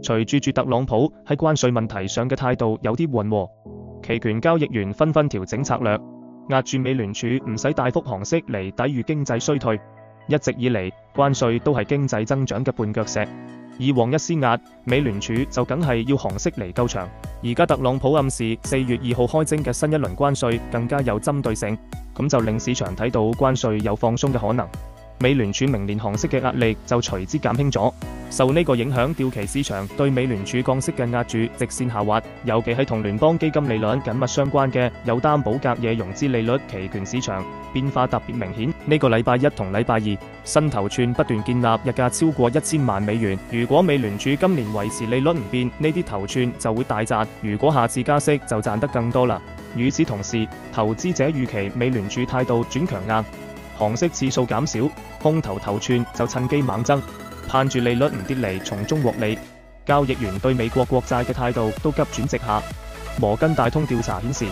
隨住特朗普喺關稅問題上嘅態度有啲緩和，期權交易員紛紛調整策略，壓住美聯儲唔使大幅降息嚟抵禦經濟衰退。一直以嚟，關稅都係經濟增長嘅絆腳石。以往一施壓，美聯儲就梗係要降息嚟救場。而家特朗普暗示4月2號開徵嘅新一輪關稅更加有針對性，咁就令市場睇到關稅有放鬆嘅可能。美聯儲明年降息嘅壓力就隨之減輕咗。受呢個影響，掉期市場對美聯儲降息嘅壓住直線下滑，尤其係同聯邦基金利率緊密相關嘅有擔保隔夜融資利率期權市場變化特別明顯。呢個禮拜一同禮拜二，新頭寸不斷建立日價超過1000萬美元。如果美聯儲今年維持利率唔變，呢啲頭寸就會大賺；如果下次加息，就賺得更多啦。與此同時，投資者預期美聯儲態度轉強硬，降息次數減少，空頭頭寸就趁機猛增，盼住利率唔跌嚟從中獲利。交易員對美國國債嘅態度都急轉直下。摩根大通調查顯示，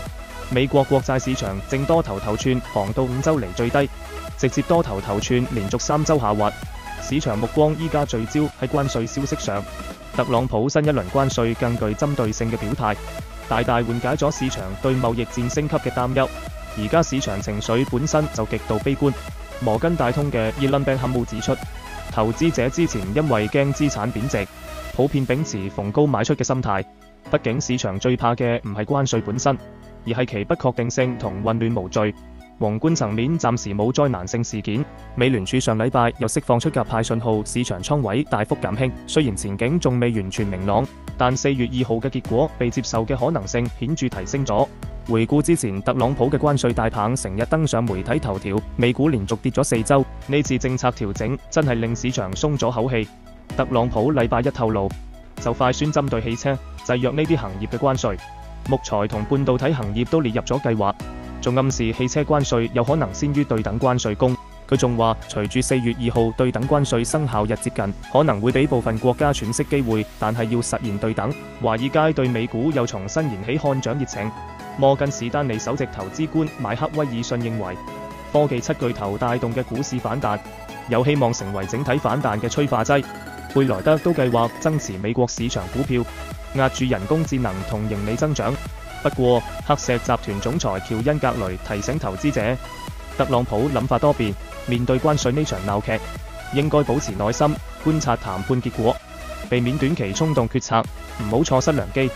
美國國債市場正多頭頭寸降到5週嚟最低，直接多頭頭寸連續3週下滑。市場目光依家聚焦喺關稅消息上，特朗普新一輪關稅更具針對性嘅表態，大大緩解咗市場對貿易戰升級嘅擔憂。而家市場情緒本身就極度悲觀。摩根大通嘅耶倫餅冚姆指出，投資者之前因為驚資產貶值，普遍秉持逢高賣出嘅心態。畢竟市場最怕嘅唔係關稅本身，而係其不確定性同混亂無序。宏觀層面暫時冇災難性事件。美聯儲上禮拜又釋放出鴿派信號，市場倉位大幅減輕。雖然前景仲未完全明朗，但4月2號嘅結果被接受嘅可能性顯著提升咗。回顧之前特朗普嘅關稅大棒成日登上媒體頭條，美股連續跌咗4週。呢次政策調整真係令市場鬆咗口氣。特朗普禮拜一透露，就快宣針對汽車、製藥呢啲行業嘅關稅，木材同半導體行業都列入咗計劃，仲暗示汽車關稅有可能先於對等關稅攻。佢仲話，隨住4月2號對等關稅生效日接近，可能會俾部分國家喘息機會，但係要實現對等。華爾街對美股又重新燃起看漲熱情。摩根士丹利首席投資官邁克威爾遜認為，科技七巨頭帶動嘅股市反彈，有希望成為整體反彈嘅催化劑。貝萊德都計劃增持美國市場股票，壓住人工智能同盈利增長。不過，黑石集團總裁喬恩格雷提醒投資者，特朗普諗法多變，面對關稅呢場鬧劇，應該保持耐心，觀察談判結果，避免短期衝動決策，唔好錯失良機。